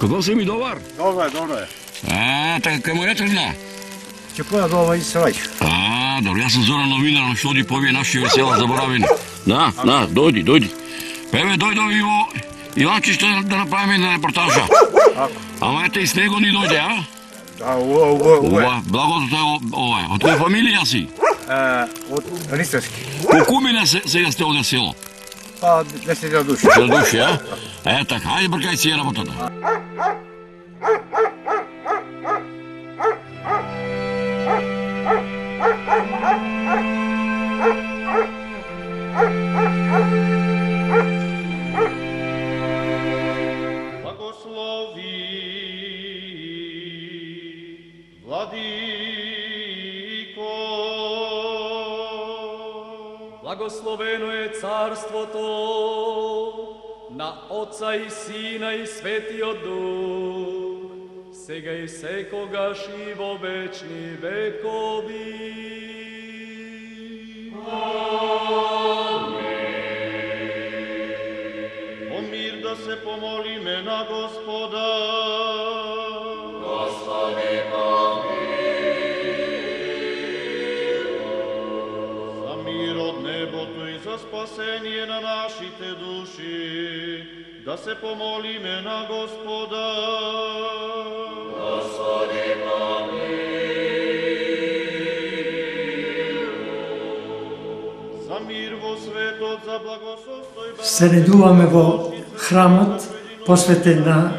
Какво си ми добар? Добре. Така кај мој тргна? Ќе поја до овај срај. Добро, јас сум Зоран Новинар, што оди повие наши весела заборавени. Дојди. Еве, дојде Иванче што да направиме една репортажа. Ама ете и снего ни дојде, а? Да, ова. Благото ова. Од која фамилија си? Од Ристовски. Колку мина сега сте овде село? 10 души. 10 души, а? Така, ајде бркај си ја работата. Благословено е царството на Отца и Сина и Светиот Дух, сега и секогаш и во вечни векови. О мир да се помолиме на Господа. Господи, за спасение на нашите души, да се помолиме на Господа. Господи, за мир во светот, за благосостој. Се редуваме во храмот, посветен на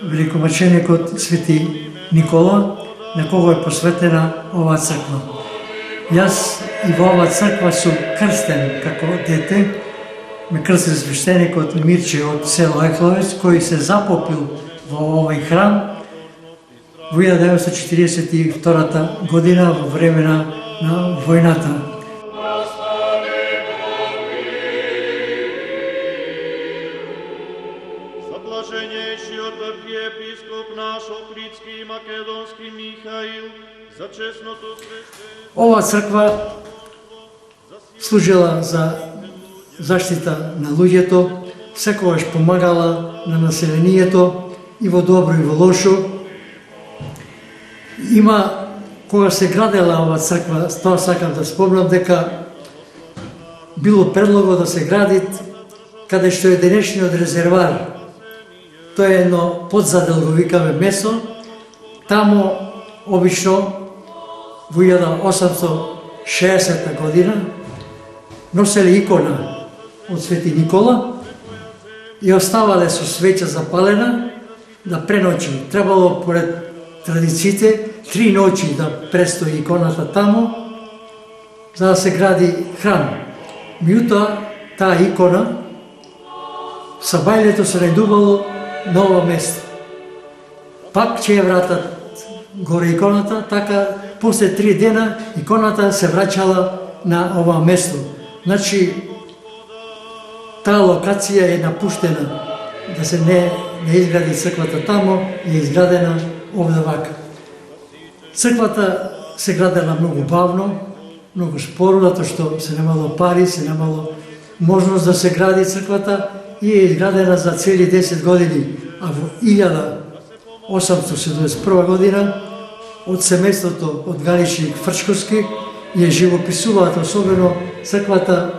великомаченикот Свети Никола, на кого е посветена оваа црква. Јас и во оваа црква сум крстен како дете. Ме крстил свештеникот Мирче од село Ехловец, кој се запопил во овој храм во 1942 година во времена на војната. Заблаженејшиот архиепископ наш Охридски и Македонски Михаил, за честното свештенство. Оваа црква служила за заштита на луѓето, секогаш помагала на населението и во добро и во лошо. Има, кога се градела оваа црква, тоа сакам да спомнам дека било предлого да се гради каде што е денешниот резервар. Тоа е едно подзадел го викаме место. Тамо обично во 1860 година носеле икона од Свети Никола и оставале со свеќа запалена да преночи. Требало, поред традициите, 3 ноќи да престои иконата тамо, за да се гради храм. Меѓутоа, таа икона, сабајлето се најдувало на ова место. Пак ќе ја вратат горе иконата, така после 3 дена иконата се враќала на ова место. Значи, таа локација е напуштена, да се не изгради црквата тамо, е изградена овде вака. Црквата се градела многу бавно, многу споро, затоа што се немало пари, се немало можност да се гради црквата и е изградена за цели 10 години, а во 1871 година од семејството од Галичник Фрчковски ја живописуваат особено црквата,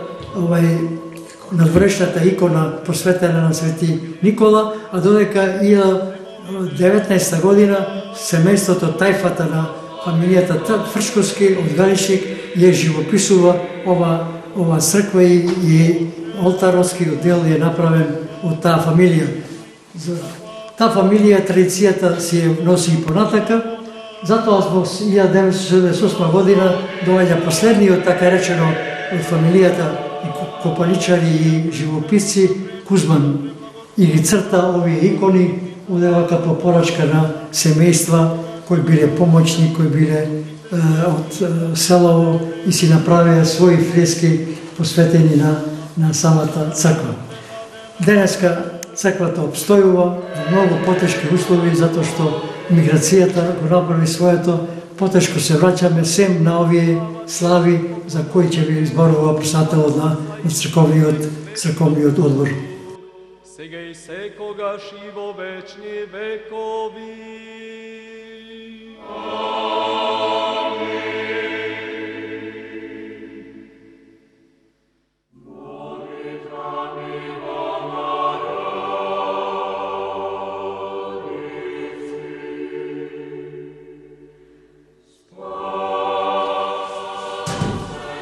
надворешната икона посветена на Свети Никола, а додека 19 година семејството тајфата на фамилијата Фрчковски од Галичник ја живописува ова црква и олтарскиот дел е направен од таа фамилија. Таа фамилија традицијата си ја носи и понатака, затоа во 1968 година доаѓа последниот, така речено, од фамилијата копаничари и живописци Кузман и ги црта овие икони одевака по порачка на семејства кои биле помоćни, кои биле од селово и си направија своји фрески посветени на самата црква. Денеска црквата обстојува во многу потешки услови, затоа што миграцијата го направи своето, потешко се враќаме сем на овие слави за кои ќе ви изборува председателот на црковниот одбор. сега и секогаш и во вечни векови.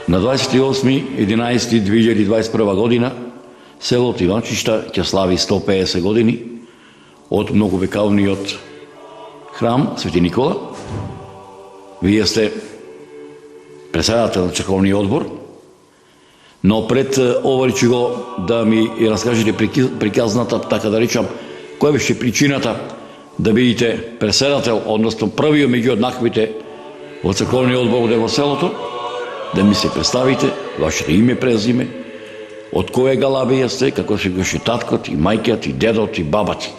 На 28.11.2021 година селото Иванчишта ќе слави 150 години од многовековниот храм Свети Никола. Вие сте председател на црковниот одбор, но пред ова речи го да ми раскажете приказната, така да речам, која беше причината да бидете председател, односно првиот меѓу однаквите во црковниот одбор во селото, да ми се представите, вашето име, презиме, од која галабија сте, како се беше таткот, и мајкиот, и дедот, и бабата.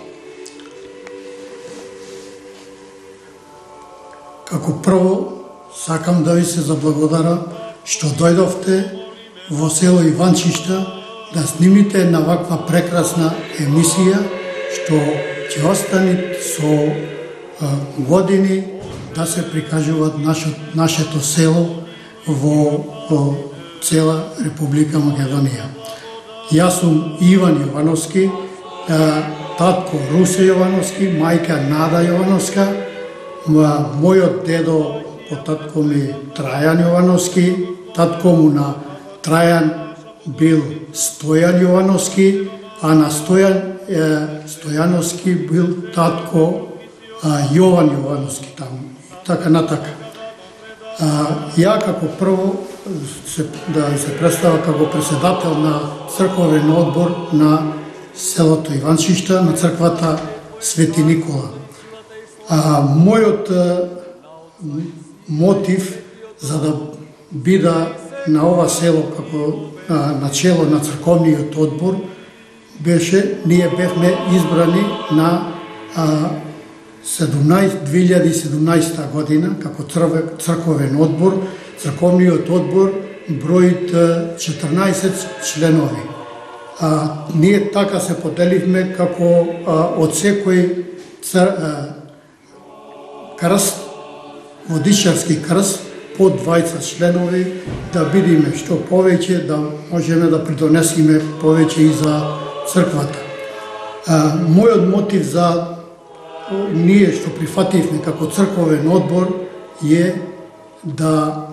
Како прво, сакам да ви се заблагодарам што дојдовте во село Иванчишта да снимите една ваква прекрасна емисија, што ќе остане со години да се прикажува нашето село во цела Република Македонија. Јас сум Иван Јовановски, татко Русе Јовановски, мајка Нада Јовановска, мојот дедо по татко ми Трајан Јовановски, татко му на Трајан бил Стојан Јовановски, а на Стојан Стојановски бил татко Јован Јовановски таму, така натака. Ја како прво да се представа како председател на црковен одбор на селото Иванчишта, на црквата Свети Никола. Мојот мотив за да бида на ова село како начело на црковниот одбор беше, ние бевме избрани на 2017 година како црковен одбор. Црковниот одбор брои 14 членови. Ние така се поделивме како од секој крст, водичарски крст, по 20 членови, да бидиме што повеќе, да можеме да придонесиме повеќе и за црквата. Мојот мотив за ние што прифативме како црковен одбор е да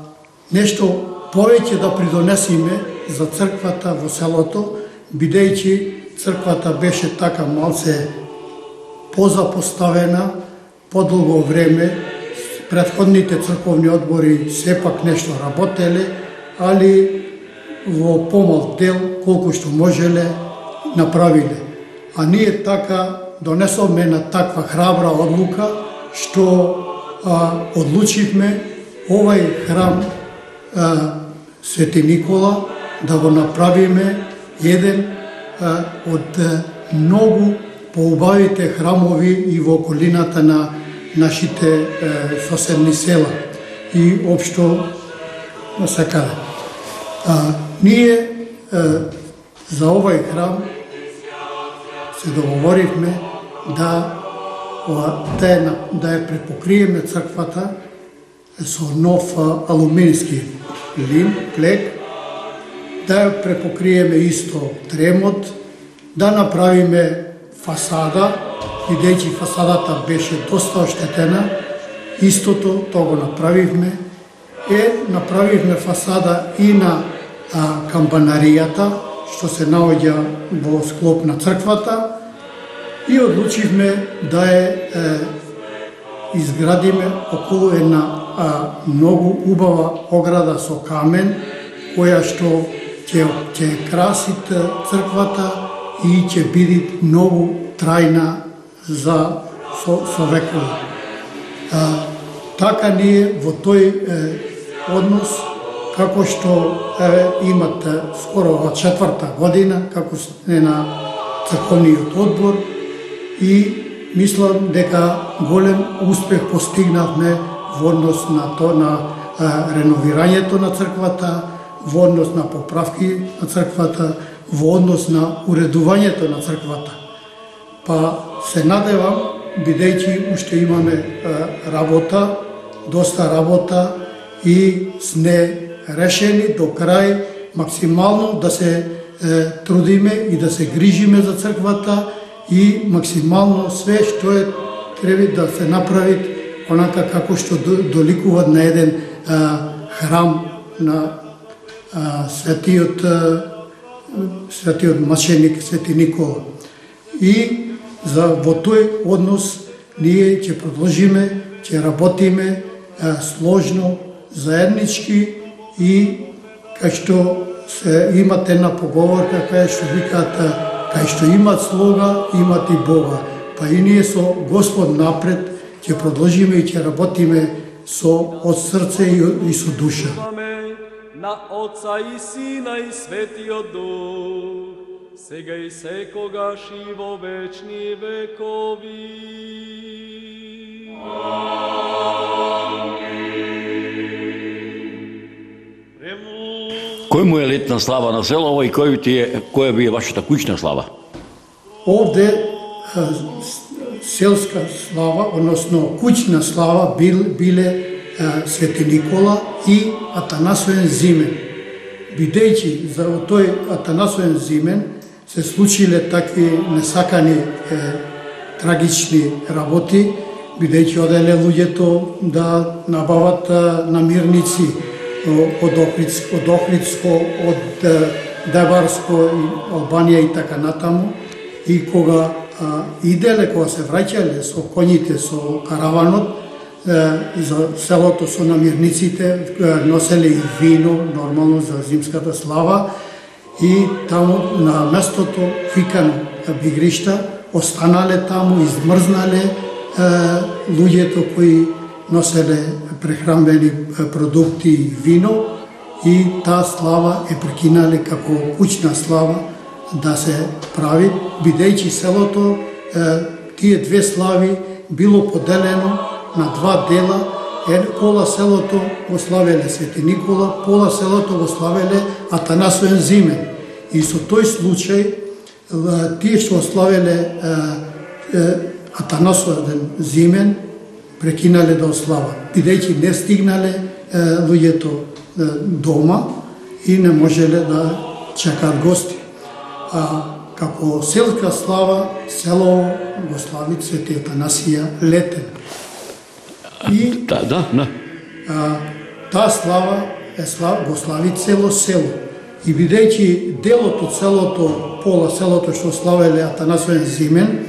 нешто повеќе да придонесиме за црквата во селото, бидејќи црквата беше така малце позапоставена, подолго време, претходните црковни одбори сепак нешто работеле, али во помал дел, колку што можеле, направиле. А ние така донесовме на таква храбра одлука, што одлучивме овај храм Свети Никола да го направиме еден од многу поубавите храмови и во околината на нашите соседни села и општо насекаде. Ние за овај храм се договоривме да ја препокриеме црквата со нов алумински плек, да ја препокриеме исто тремот, да направиме фасада, бидејќи фасадата беше доста оштетена, истото тоа го направивме. Направивме фасада и на камбанаријата, што се наоѓа во склоп на црквата, и одлучивме да ја изградиме околу една многу убава ограда со камен, која што ќе краси црквата и ќе биде многу трајна со векови. Така ние во тој однос, како што имате скоро во 4-та година, како е на црковниот одбор, и мислам дека голем успех постигнавме во однос на реновирањето на црквата, во однос на поправки на црквата, во однос на уредувањето на црквата. Па се надевам, бидејќи уште имаме работа, доста работа и сме решени до крај максимално да се трудиме и да се грижиме за црквата и максимално све што треба да се направи онака како што доликува на еден храм на светиот маченик Свети Никола. И во тој однос ние ќе продолжиме, ќе работиме сложно, заеднички и кај што се имат една поговорка кај што викаат кај што имат слуга, имат и Бога. Па и ние со Господ напред ќе продолжиме и ќе работиме од срце и со душа. Na Oca i Sina i Svetijog Duh, сега и секогаш и во вечни векови. Кој му е летна слава на село и која би е вашата куќна слава? Овде селска слава, односно куќна слава биле Свети Никола и Атанасоен Зимен. Бидејќи за тој Атанасоен Зимен се случиле такви несакани трагични работи, бидејќи оделе луѓето да набават намирници од Охридско, од Дебарско, Албанија и така натаму. И кога иделе, кога се враќале со коњите, со караванот, за селото со намирниците, носеле и вино, нормално за зимската слава, и таму на местото викано Бигришта, останале таму, измрзнале луѓето кои носеле прехранбени продукти и вино, и таа слава е прекинале како куќна слава да се прави, бидејќи селото, тие две слави било поделено на два дела. Пола селото го славеле Свети Никола, пола селото го славеле Атанасоен Зимен. И со тој случај, тие што славеле Атанасоен Зимен, прекинале да ослават, бидејќи не стигнале луѓето дома и не можеле да чекаат гости. Како селска слава, село го слави Свети Атанасија Летен. И таа слава го слави цело село. И бидејќи делот од селото, пола селото што славеле Атанасоен Зимен,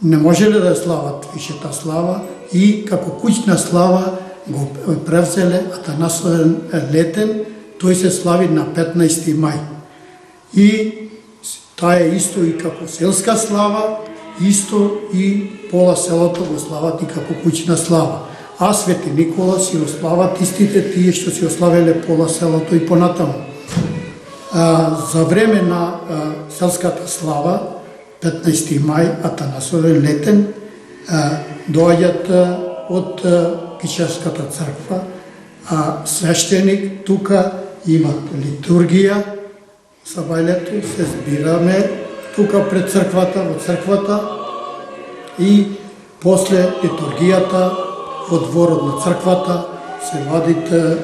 не можеле да слават више таа слава и како куќна слава го превзеле Атанасоен Летен, тој се слави на 15 мај. И таа е исто и како селска слава, исто и пола селото го слават и како куќна слава. А Свети Никола си ослават истите тие што си ославеле пола селото и понатаму. За време на селската слава, 15 мај, Атанасоен Летен, доаѓат од Кичевската црква, свештеник, тука имат литургија, сабајлето, се збираме тука пред црквата, во црквата, и после литургијата во дворот на црквата се вадите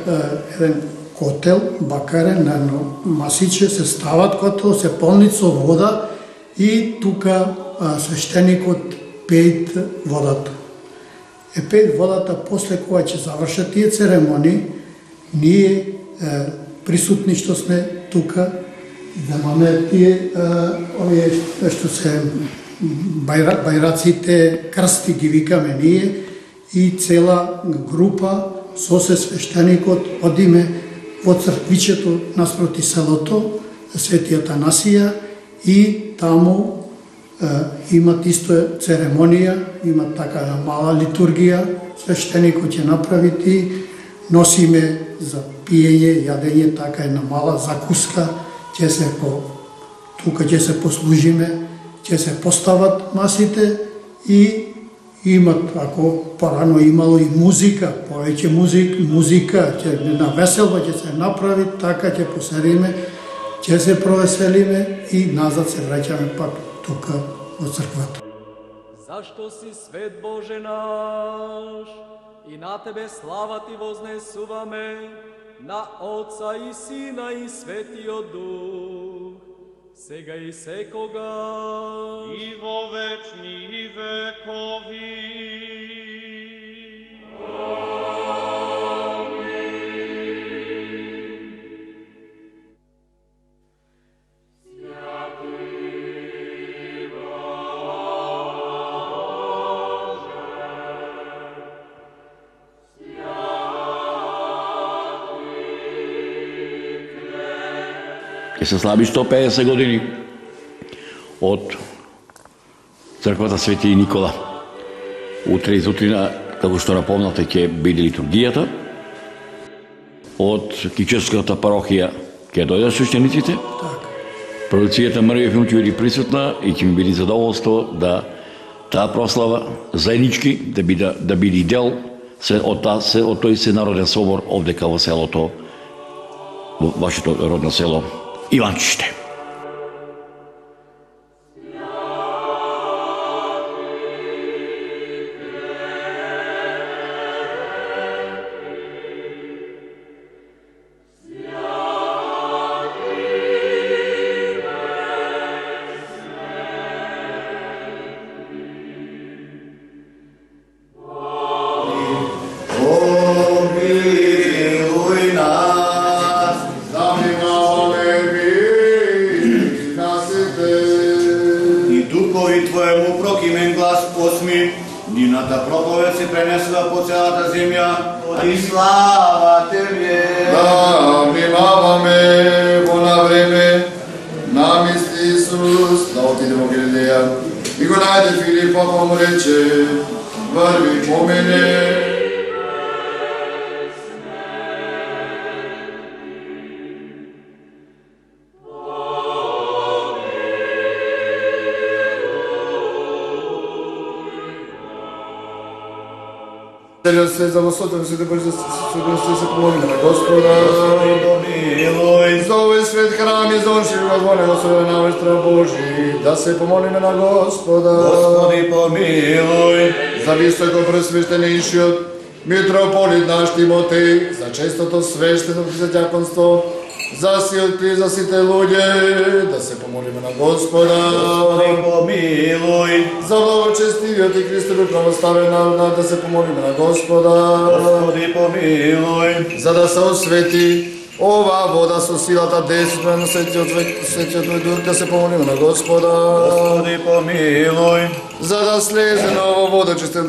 еден котел, бакарен, на едно масиче, се стават котел, се полнит со вода и тука свештеникот пеет водата. Пеет водата, после кога ќе завршат тие церемонии, ние присутни што сме тука, земаме тие овие што се бајраците, крсти ги викаме ние, и цела група со се свештеникот одиме во црквичето наспроти селото Свети Атанасија и таму имат исто церемонија, имат така мала литургија, свештеникот ќе направи, носиме за пиење, јадење, така една мала закуска, тука ќе се послужиме, ќе се постават масите и имат, ако порано имало и музика, повеќе музика, на веселба ќе се направи, така ќе поседиме ќе се провеселиме и назад се враќаме пак тука во црквата. Zašto si svet Bože naš, i na Tebe slava Ti voznесуваме, na Oca i Sina i Svetio Duh, сега и секога, и во вечни векови. Ќе се слави 150 години од црквата Свети Никола. Утре и сутрина, како што напомнате, ќе биде литургијата. Од Кичевската парохија ќе дојдат свештениците. Продукцијата Марија Филм ќе биде присутна и ќе ми биде задоволство да таа прослава заеднички да биде дел од тој сенароден собор овдека во селото, во вашето родно село Иванчиште. Нината проповед се пренесла по целата земја, и слава Тебе. Да внимаваме во на време, намисли Исус, да отиде во Галилеја, и го најде Филип, па му рече, врви по мене. Целиот свет за восотен се да Божи се помолиме на Господа. За овој свет храм и за онши возвоне Господа на Остра Божи, да се помолиме на Господа. Господи помилуј. За високо пресвещенишиот митрополит наш Тимотеј, за честото свештено дјаконство, за силки и за сите луѓе, да се помолиме на Господа. Господи помилуј. За благочестивиот и Христови православен народ, да се помолиме на Господа. Господи помилуј. За да се освети ова вода со силата действува на Светиот Дух, да се помолиме на Господа. Господи помилуј. За да слезе на ова вода, честно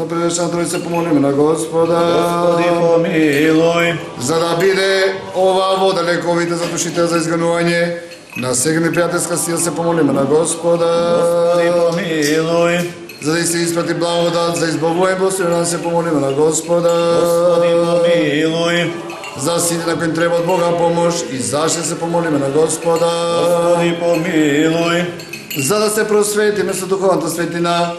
предвечната, да се помолиме на Господа. Господи помилуј. За да биде ова вода лековите за душите за изгонување, на сега ми пријателска сила се помолиме на Господа. Господи помилуј. За да се испрати благодат, за избавување благословено, да се помолиме на Господа. Господи помилуј. За сите на кои треба од Бога помош и зашто се помолиме на Господа. Господи помилуј. За да се просветиме со духовната светлина,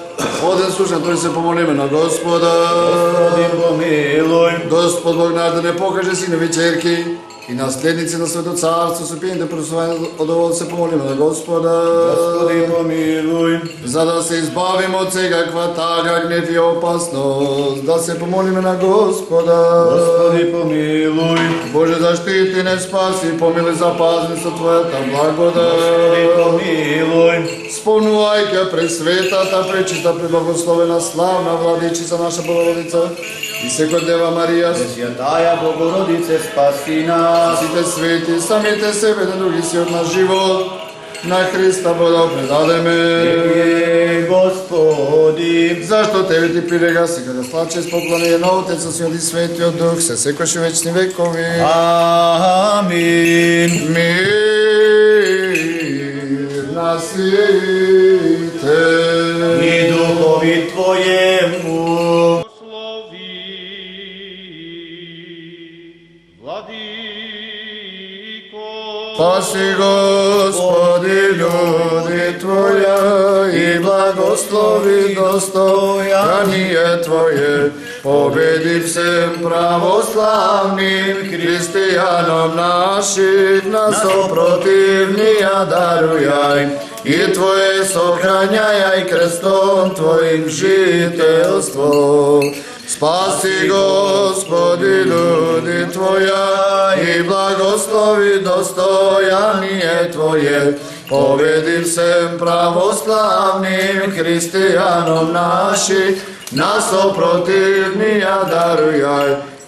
оден слушна, тој се помолиме на Господа. Господи помилуј. Господ Бог наш да не покаже синови черки и наследници на Свето Царство, со пиените прославени од ово, да се помолиме на Господа. Господи помилуј. За да се избавиме од секаква тага, гнев и опасност, да се помолиме на Господа. Господи помилуј. Боже, заштити, не спаси, помилуј, запазни со Твојата благодат. Господи помилуј. Спомнувајќи пресветата, пречиста, преблагословена, славна Владичица наша Богородица и секој Дева Марија, Святаја Богородице, спаси нас. сите свети, самите себе на други си од наш живот, на Христа Бога предадеме. Е, Господи. Зашто Тебе Ти прилега сега да славче поклонение на Отеца, Синот и Светиот Дух, се секојаш и вечни векови. Амин. Мир на сите. И духови Твоему. Спаси, Господи, люди Твоя и благослови достояние Твое. Победи всем православным християнам наших, нас противния даруяй, и Твое сохраняй крестом Твоим жительство. Спаси, Господи, люди Твоя, и благослови достояние Твое. Победи всем православным християнам наших, нас противния даруй,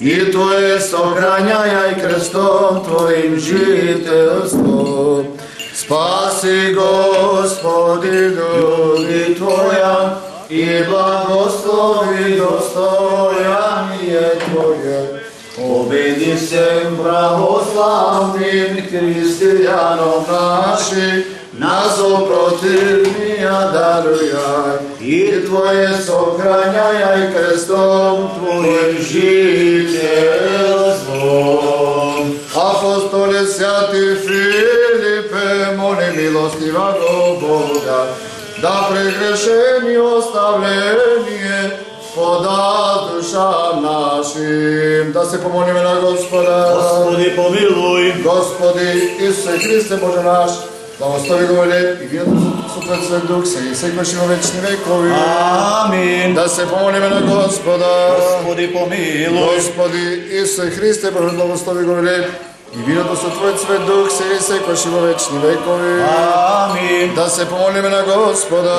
и Твое сохраняй крестом Твоим жительство. Спаси, Господи, люди Твоя, и благослови достояние Твое. Победи всем православным християнам наших, нас противния даруй, и Твое сохраняй крестом Твоим жительством. Апостоле святый Филиппе, моли милостивого Бога, да прегрешение оставление подаст душам нашим. Да се помолим на Господа. Господи, помилуй. Господи Исусе Христе Боже наш, благослови го лет и вието Свет Свет Дух се и секваш во вечни векови. Амин. Да се помолим на Господа. Господи, помилуй. Господи Исусе Христе Боже, благослови го лет и виното со Твојот Свет Дух се и секваш во вечни векови. Амин. Да се помолиме на Господа.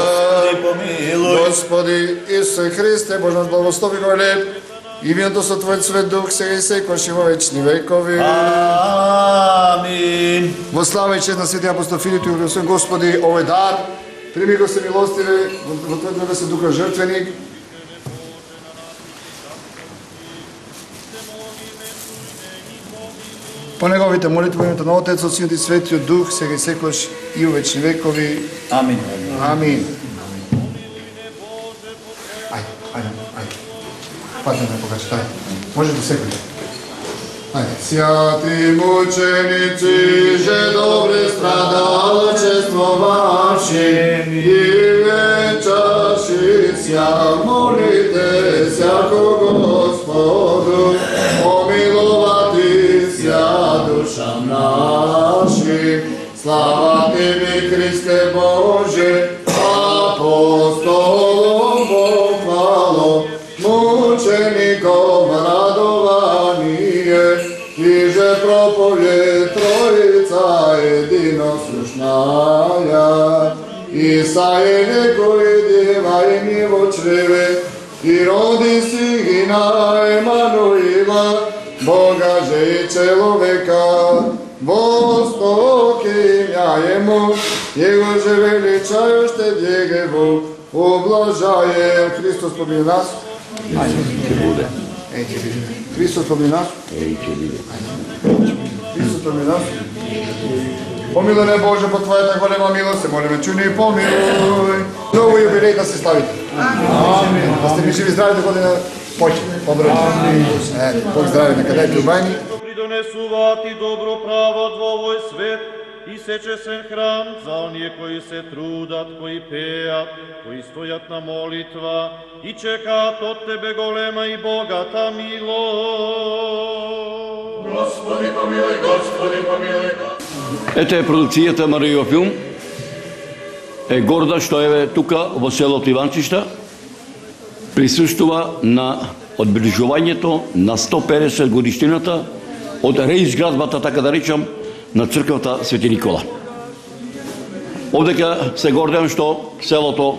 Господи, помилуй. Господи Исусе Христе, Боже нас благослови го леп, и виното со Твојот Свет Дух сега и секваш во вечни векови. Амин. Во слава и чест на свети апостол Филип и Господи, Господи, овој дар, прими го се милостиве, во Твојот да се духа жртвеник. По неговите молитви во името на Отецот, Синот и Светиот Дух, сега и секогаш и во вечни векови. Амин. Амин. Ајде. Патне да покажа, дај. Може да секој. Ајде. Святи мученици, же добре страдалчествовавши, и венчаши ся, молите сяко Господу, помиловати ся душам нашим. Слава Тебе, Христе Боже, апостолом похвало, мучеником радование, и же проповед Троица единосущная, и саене кои дева ими во чреве, и роди сина Емануила, Бога же и человека. Восток имя Ему, Его же величаю, что Дегеву, ублажаем. Христос победи нас. Христос победи нас. Христос победи нас. Помилуй не Боже по Твоята голема милост, се молиме, чуни и помилуй. Ново юбилей да се ставите. Амин. Да сте ми живи здрави до година почет. По-добре. Бог здрави, нека дайте убайни. Придонесувати добро право во овој свет и сечесен храм за оние кои се трудат, кои пеат, кои стојат на молитва и чекаат од Тебе голема и богата милост. Господи помилуј, Господи помилуј. Ете е продукцијата Маријо филм. Е горда што е тука во селото Иванчишта присуствува на одбележувањето на 150 годишнината од реизградбата, така да речам, на црквата Свети Никола. Овдека се гордеам што селото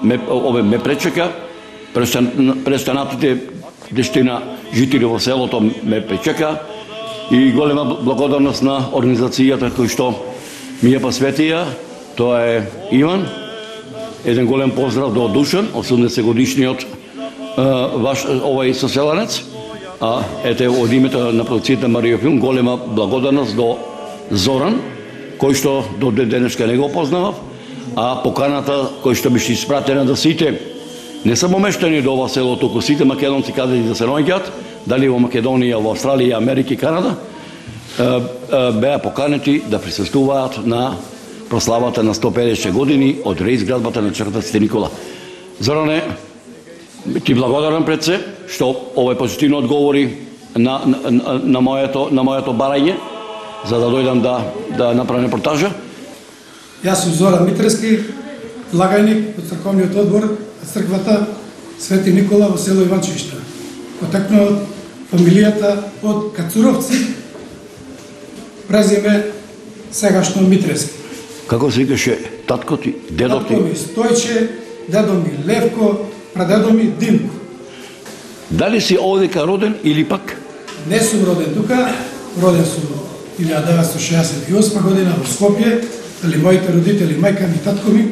ме пречека, престанатите дештина жители во селото ме пречека и голема благодарност на организацијата кој што ми ја посветија, тоа е Иван. Еден голем поздрав до Душан, 80 годишниот ваш овој соселанец. А ете од името на продукцијата Маријо филм голема благодарност до Зоран, кој што до денешка не го познавав, а поканата кој што беше испратена да сите, не само мештани до ова село, туку сите македонци каде да се наоѓаат, дали во Македонија, во Австралија, Америка и Канада, беа поканети да присуствуваат на прославата на 150 години од реизградбата на црквата Свети Никола. Зоране, ти благодарам пред се што овој позитивно одговори на моето барање, за да дојдам да направам репортажа. Јас сум Зоран Митрески, лагајник од црковниот одбор на црквата Свети Никола во село Иванчишта. Потекнува од фамилијата од Кацуровци, презиме сегашно Митрески. Како се викаше татко ти, дедо ти? Татко ми Стојче, дедо ми Левко, прадедо ми Димко. Дали си овдека роден или пак? Не сум роден тука, роден сум 1968 година во Скопје, али моите родители, мајка ми, татко ми,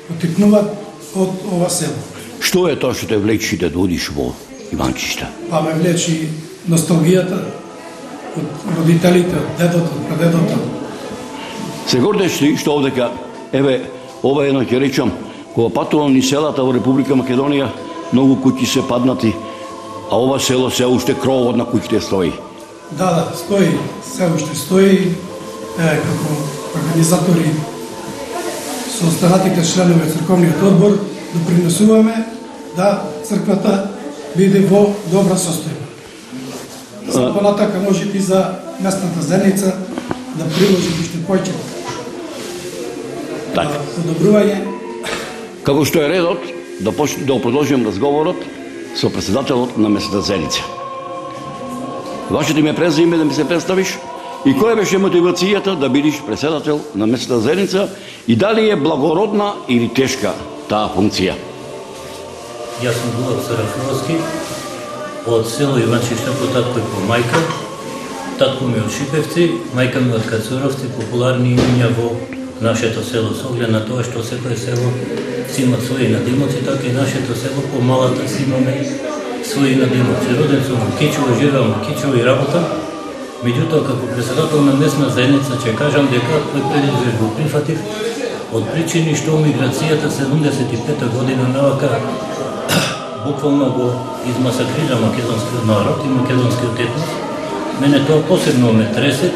потекнуваат од ова село. Што е тоа што те влечи да дојдиш во Иванчишта? Па ме влечи носталгијата од родителите, од дедото, од прадедото. Се гордеш ли што овдека, еве, ова едно ќе речам, кога патувам ни селата во Република Македонија, многу куќи се паднати, а ова село се уште кровот на куќите стои. Да, стои, се уште стои, како организатори со останатите членови од црковниот одбор допринесуваме да црквата биде во добра состојба. За понатака може и за местната заедница да приложи уште повеќе подобрување. Како што е редот, да продолжим разговорот со председателот на местната заедница. Вашето име презиме да ми се представиш и која беше мотивацијата да бидеш председател на местната заедница и дали е благородна или тешка таа функција? Јас сум Булат Сарафовски од село Иванчишта по татко и по мајка. Татко ми од Шипевци, мајка ми од Кацуровци, популарни имиња во нашето село. Со оглед на тоа што секој село си имат своји надимоци, така и нашето село по малата си имаме своји надимоци. Роден сум во Кичево, живеам во Кичево и работам. Меѓутоа, како председател на местна заедница, ќе кажам дека тој предизвик го прифатив од причини што миграцијата 75-та година навака буквално го измасакрира македонскиот народ и македонскиот етнос. Мене тоа посебно ме тресе,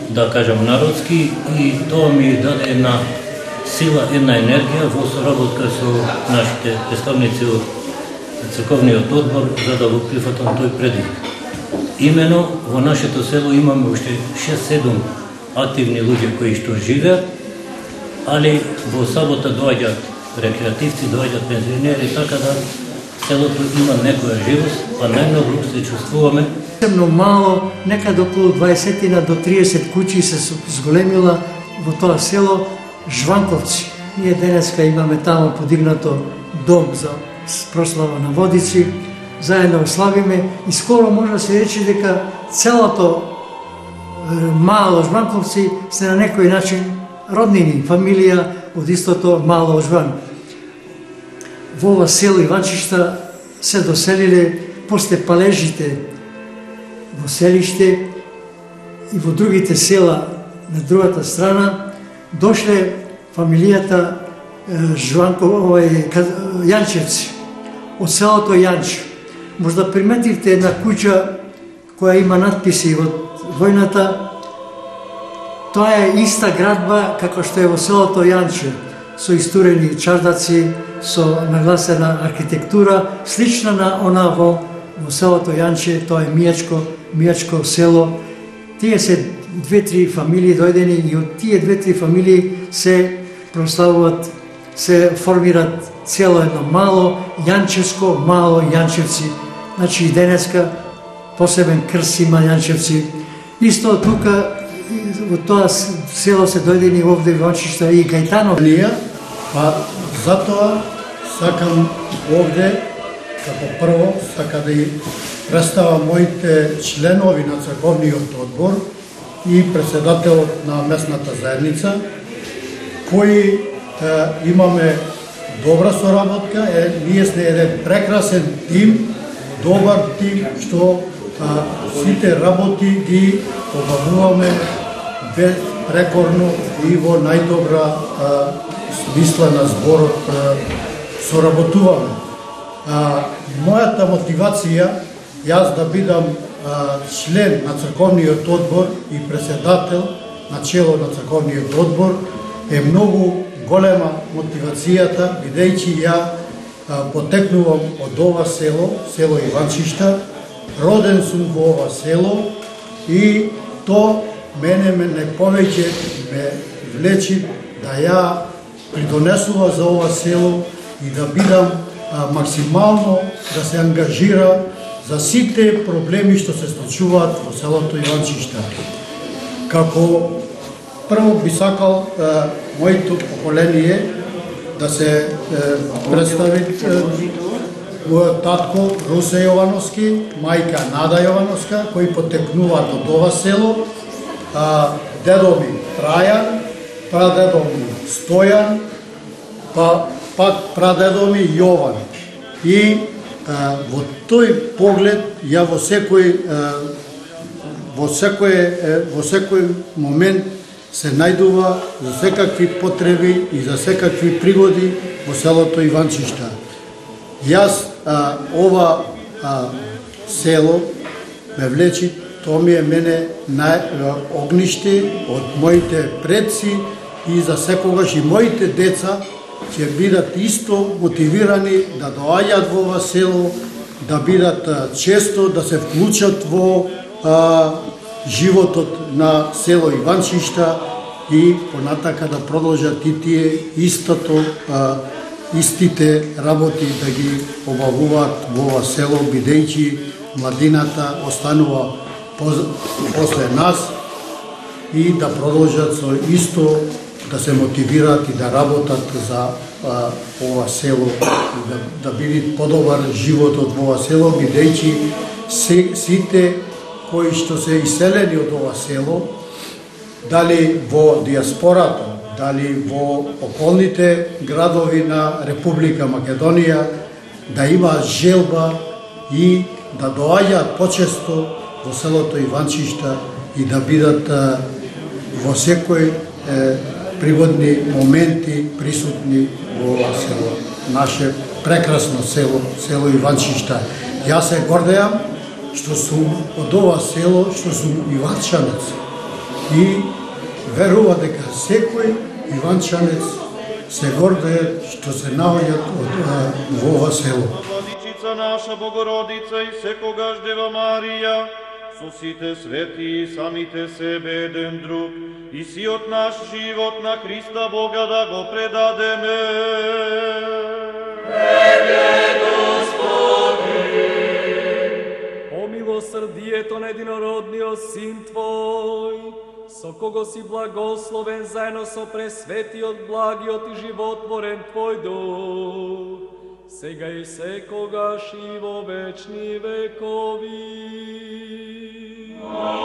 да кажам народски, и тоа ми даде една сила, една енергија во соработка со нашите представници од црковниот одбор за да го прифатам тој предизвик. Имено во нашето село имаме уште 6-7 активни луѓе кои што живеат, али во сабота доаѓаат рекреативци, доаѓаат пензионери, така да селото има некоја живост, а најмногу се чувствуваме. Посебно мало, некаде околу 20 до 30 куќи се зголемила во тоа село Жванковци. Ние денеска имаме тамо подигнато дом за прослава на водици, заедно славиме и скоро може да се рече дека целото мало Жванковци се на некој начин роднини, фамилија од истото мало Жван. Во ова село Иванчишта се доселиле после палежите во селиште и во другите села на другата страна, дошле фамилијата Јанчевци, од селото Јанчев. Може да приметивте една куќа која има надписи од војната. Тоа е иста градба како што е во селото Јанчев, со истурени чардаци, со нагласена архитектура, слична на она во селото Јанче. Тоа е мијачко село. Тие се 2-3 фамилии дојдени и од тие 2-3 фамилии се прославуваат, се формираат цело едно мало Јанчевско, мало Јанчевци. Значи и денеска посебен крст има Јанчевци. Исто тука во тоа село се дојдени овде Иванчишта и Гајтанов. Па затоа сакам овде како прво сака да представам моите членови на црковниот одбор и председателот на местната заедница, кои имаме добра соработка, ние сме еден прекрасен тим, добар тим, што сите работи ги обавуваме безпрекорно и во најдобра смисла на зборот соработуваме. Мојата мотивација, јас да бидам член на црковниот одбор и председател на чело на црковниот одбор, е многу голема мотивацијата, бидејќи ја потекнувам од ова село Иванчишта, роден сум во ова село и то мене не повеќе ме влечи да ја придонесува за ова село и да бидам максимално да се ангажира за сите проблеми што се случуваат во селото Иванчишта. Како прво би сакал моето поколение да се представи мојот татко Русе Јовановски, мајка Нада Јовановска, кои потекнуваат од ова село, дедо ми Трајан, прадедо ми Стојан, пак прадедо ми Јован. И во тој поглед ја во секој момент се најдува за секакви потреби и за секакви пригоди во селото Иванчишта. Јас ова село ме влечи, тоа ми е мене огниште од моите предци и за секогаш и моите деца ќе бидат исто мотивирани да доаѓаат во ова село, да бидат често, да се вклучат во животот на село Иванчишта и понатака да продолжат и тие истите работи да ги обавуваат во ова село, бидејќи младината останува после нас и да продолжат со исто да се мотивираат и да работат за ова село, да биде подобар животот во ова село, бидејќи сите кои што се иселени од ова село, дали во диаспората, дали во околните градови на Република Македонија, да имаат желба и да доаѓаат почесто во селото Иванчишта и да бидат во секој пригодни моменти присутни во ова село. Наше прекрасно село Иванчишта. Јас се гордеам што сум од ова село, што сум иванчанец. И верува дека секој иванчанец се гордее што се наоѓаат во ова село. Владичица наша Богородица и секогаш Дева Марија, со сите свети и самите себе еден друг, и сиот наш живот на Христа Бога да го предадеме. Милосрдието на единородниот Син Твој, со кого си благословен заедно со пресветиот, благиот и животворен Твој Дух, сега и секогаш и во вечни векови. Амин.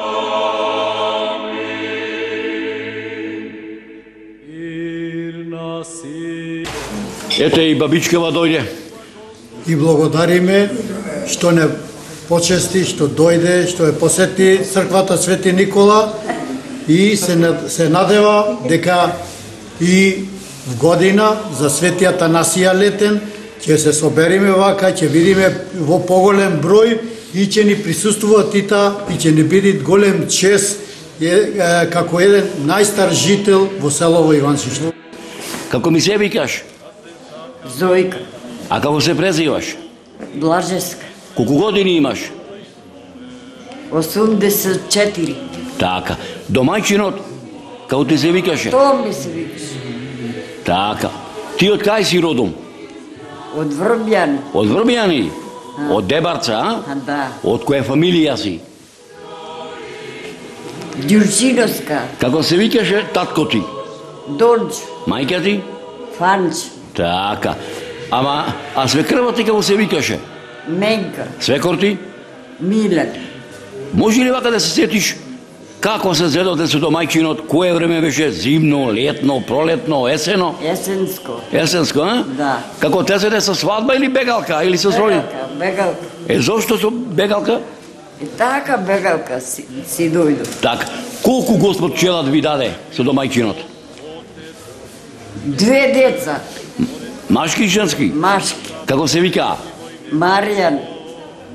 Ирна си. Ете и бабичкава дојде. И благодариме што не почести, што дојде, што ја посети црквата Свети Никола и се надева дека и в година за Свети Атанасија Летен ќе се собериме вака, ќе видиме во поголем број и ќе ни присуствува Тита и ќе ни биде голем чест како еден најстар жител во село Иванчишта. Како ми се викаш? Зојка. А како се презиваш? Блажеска. Колку години имаш? 84. Така. Домајчинот, како ти се викаше? Тоа ми се викаше. Така. Ти од кај си родом? Од Врбјани. Од Врбјани? Од Дебарца, а? Да. Од која фамилија си? Ѓурчиновска. Како се викаше татко ти? Дончо. Мајка ти? Фанчо. Така. А свекрва ти како се викаше? Менка. Свекор ти? Милен. Може ли вака да се сетиш како се зедоте со домајчинот, кое време беше зимно, летно, пролетно, есено? Есенско. Есенско, а? Да. Како те се со свадба или бегалка, или со сроди? Бегалка. Зошто со бегалка? И така бегалка си дојдо. Така. Колку Господ челад ви даде со домајчинот? 2 деца. Машки и женски? Машки. Како се вика? Маријан.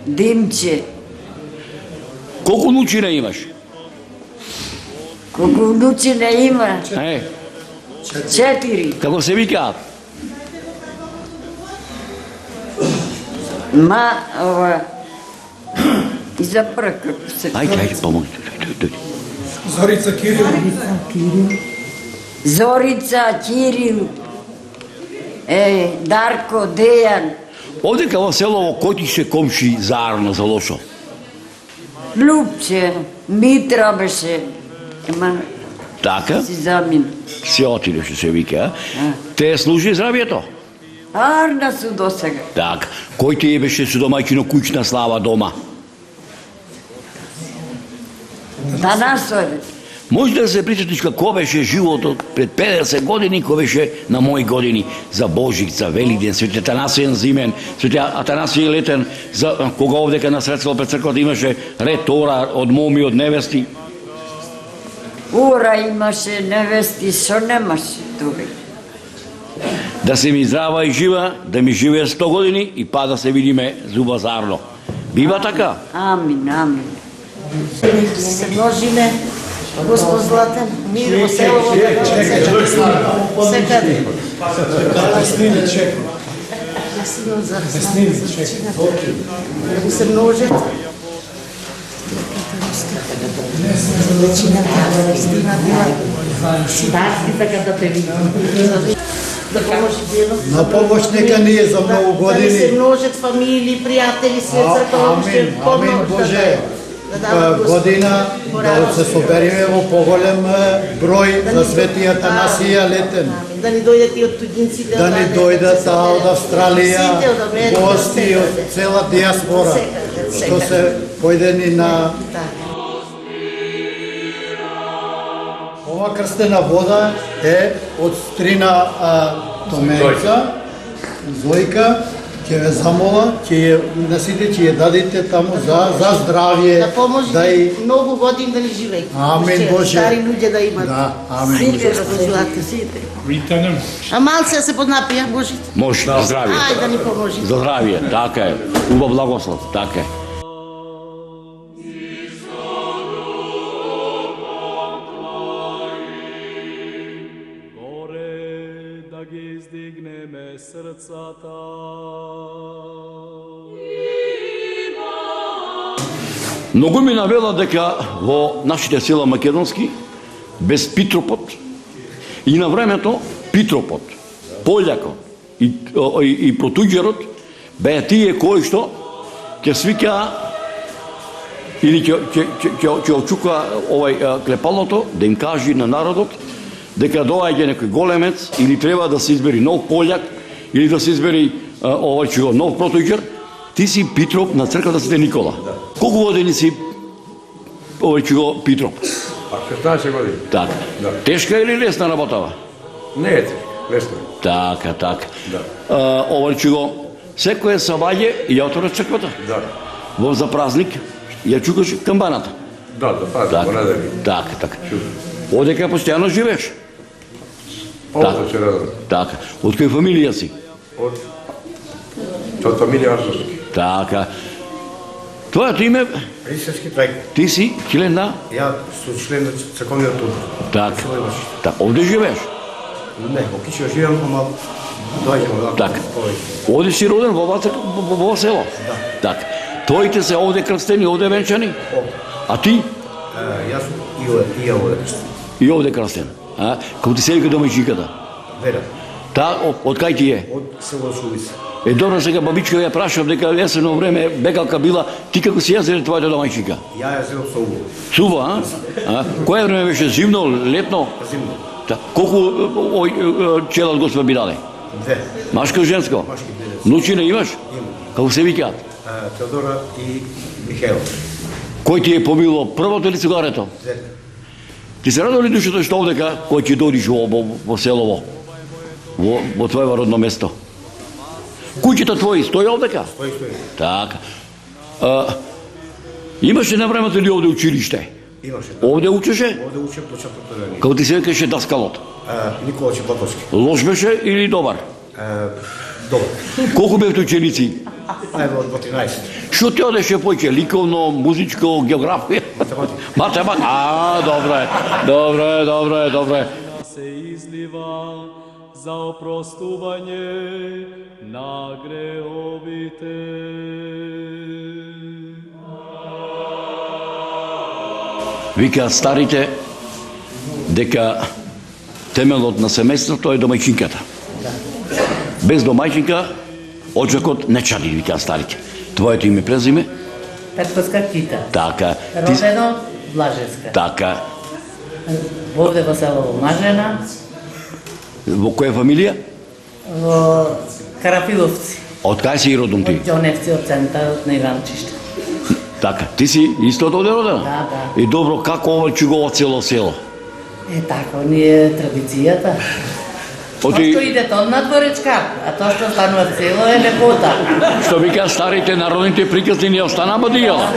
Димче. Колку внучина имаш? Колку внучина има? 4. Како се викаат? Ма, ова... И запора како се... Ајде, помоги. Дојди. Зорица Кирил, Зорица, Кирил, Дарко, Дејан, Овдека во селово кој ти се комши заарно за лошо? Любче, Митра беше. Ема, Така? си замин. Се отидеше се вика. Те служи здравието? Арна су до сега. Так. Кој ти беше со домаќино куќна слава дома? Да насојде. Може да се причатиш како беше животот пред 50 години, кој беше на мои години за Божица, Велиден, Свети Атанасијен Зимен, Свети Атанасиј Летен, за кога овдека на средство пред црквата имаше ред тора од моми, од невести. Ура имаше, невести, шо немаше тука. Да се ми здрава и жива, да ми живее 100 години и па да се видиме зуба заарно. Бива така? Амин, амин. Се множиме, Господ Златен, мир во селово, секаде. да сними чек. Да сними чек. го се множат. Старски така да те видам. Да помоши дело. На помощ нека ни е за многу Да ни се години. множат фамилии, пријатели, свет црква, Амин, амин Боже. Година да се собериме во поголем број за Свети Атанасија Летен. Да ни дојдат и од туѓинците. Да ни дојдат од Австралија, Сите од Америка, гости од секаде. цела диаспора, Секаде, што се појдени на ова крстена вода е од стрина Томеца, Зојка, ќе ве замола, ќе ја несите, ќе ја дадите таму за здравје. Да поможи да и многу години да ни живеат. Амин Боже. Стари луѓе да имат. Да, амин Сите Боже. Господ Златен. А малце да се поднапија, Боже. Може, за здравие. Ајде да ни поможи. За здравие, така е. Убав благослов, така е. Горе да ги издигнеме срцата. Многу ми навела дека во нашите села македонски, без Питропот и на времето Питропот, Полјакот и Протуѓерот беа тие кои што ќе свика или ќе очука овај клепалното да им кажи на народот дека доаѓа некој големец или треба да се избери нов Пољак или да се избери овај нов Протуѓер. Ти си Питроп на црквата Свети Никола. Колку години си овој Питроп? 16 години. Така. Да. Тешка или лесна работава? Не е лесно. Така, така. Да. Овој секој сабаѓе ја отвора црквата. Да. Во за празник ја чукаш камбаната. Да, Така, понеделник. така, така. Одека постојано живееш? Овде се радам. Така. Од која фамилија си? Од фамилија Арсовски. Така. Твоето име? Рисовски проект. Ти си член на? Ја сум член на црковниот одбор. Така. Така, овде живееш? Не, во Кичево живеам, ама доаѓам од Така. Овде си роден во ова село? Да. Така. Твоите се овде крстени, овде венчани? А ти? Јас сум и ја овде. И овде крстен. А? Како ти се вика домајчиката? Вера. Та, од кај ти е? Од село Шулица. Е, добро, сега бабичка ја прашав дека есено време бекалка била, ти како си јазеле твојата домајчика? Ја јазеле со уво. Сува, а? Која време беше зимно, летно? Зимно. Та, колку ој челат Господ би даде? Две. Машко, женско? Машки, две. Внучина имаш? Имам. Како се викаат? Теодора и Михаил. Кој ти е помило првото или цигарето? Двете. Ти се радува ли душата што овдека, кој ќе дојдиш во селово? Во твоје родно место? Куќата твои стои овдека? Стои. Така. Имаше на времето ли овде училиште? Имаше. Овде учеше? Овде учев до четврто рани. Како ти се викаше даскалот? Никола Чеплатовски. Лош беше или добар? Добар. Колку бевте ученици? Во 13. Што ти одеше поќе? Ликовно, музичко, географија? Математика. Добре. Se izliva za oprostuvanje na grehovite. Вика старите дека темелот на семејството е домајчинката. Без домајчинка оджакот не чади, вика старите. Твоето име презиме? Петковска Кита. Така. Родено Блажевска. Така. Овде во село Мажена. Во која фамилија? Во Карапиловци. Од кај си родом ти? Од Ѓоневци, од центарот на Иванчиште. Така. Ти си исто од овде родена? Да. И добро, како ова чугува цело село? Тако ни е традицијата. Тоа што идете од надворечка, а тоа што станува цело е лепота. Што вика старите народните приказни не остана бадијала.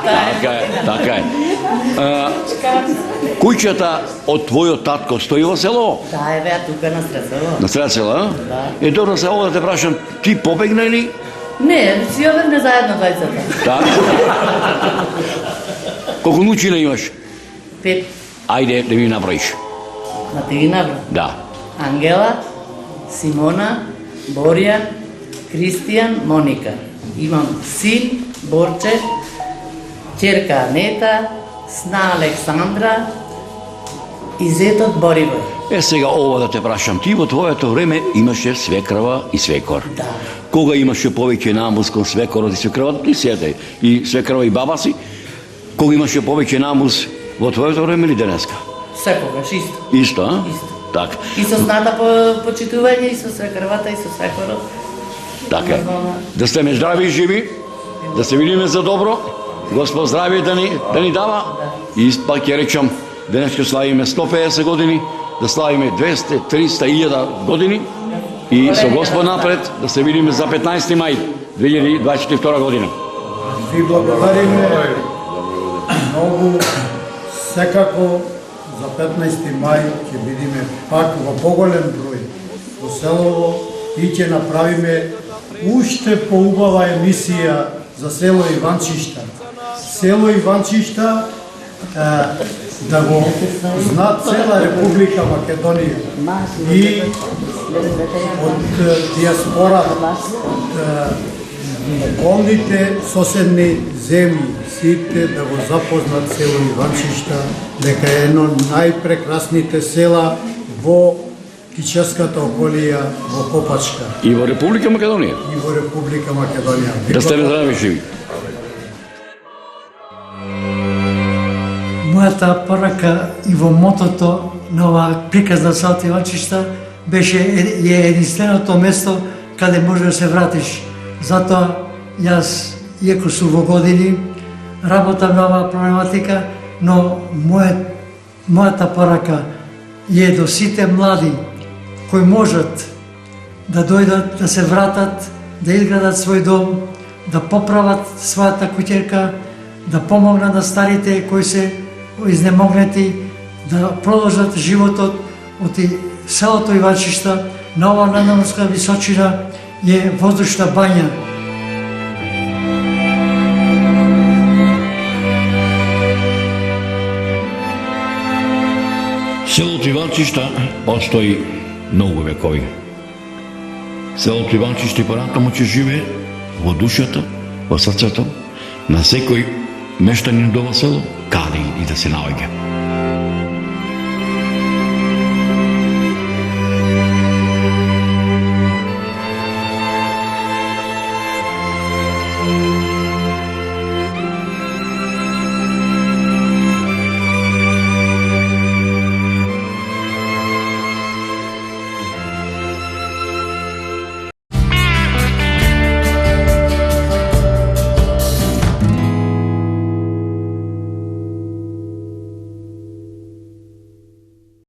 Така е, така е. Куќата од твојот татко стои во село? Да, еве тука на сред село. На сред село, а? Да. Добро, се ова да те прашам, ти побегна ли? Не, си оврне заедно двајцата. Да. Колку нучина имаш? 5. Ајде да ми наброиш. На ти ги набра? Да. Ангела, Симона, Борја, Кристијан, Моника. Имам син, Борче, ќерка Анета, сна Александра и зетот Борибор. Сега ова да те прашам, ти во твоето време имаше свекрава и свекор. Да. Кога имаше повеќе намус кон свекорот и свекравата, ти седе и свекрава и баба си, кога имаше повеќе намус во твоето време или денеска? Секогаш исто. Исто, а? Исто. Така. И со сната почитување, и со свекрвата, и со свекорот. Така е. Да сте ме здрави и живи, да се видиме за добро, Господ здравие да ни дава. И пак ќе речам, денеска славиме 150 години, да славиме 200, 300, 1000 години и со Господ напред да се видиме за 15 мај 2022 година. Ви благодариме многу. Секако за 15 мај ќе бидеме пак во поголем број во селово и ќе направиме уште поубава емисија за село Иванчишта. Село Иванчишта да го знаат цела Република Македонија и од диаспората, околните соседни земји, сите да го запознат село Иванчишта, дека е едно најпрекрасните села во Кичевската околија во Копачка. И во Република Македонија. И во Република Македонија. Да сте здрави живи. Мојата порака и во мотото на оваа приказна селото Иванчишта беше единственото место каде може да се вратиш. Затоа јас, иако сум во години, работам на оваа проблематика, но мојата порака е до сите млади кои можат да дојдат, да се вратат, да изградат свој дом, да поправат својата куќерка, да помогнат на старите кои се изнемогнати, да продолжат животот од селото Иванчишта на оваа надморска височина е воздушна бања. Селото Иванчишта постои многу векови. Селото Иванчишта и понатаму ќе живее во душата, во срцето на секој мештанин до ова село, каде и да се наоѓа.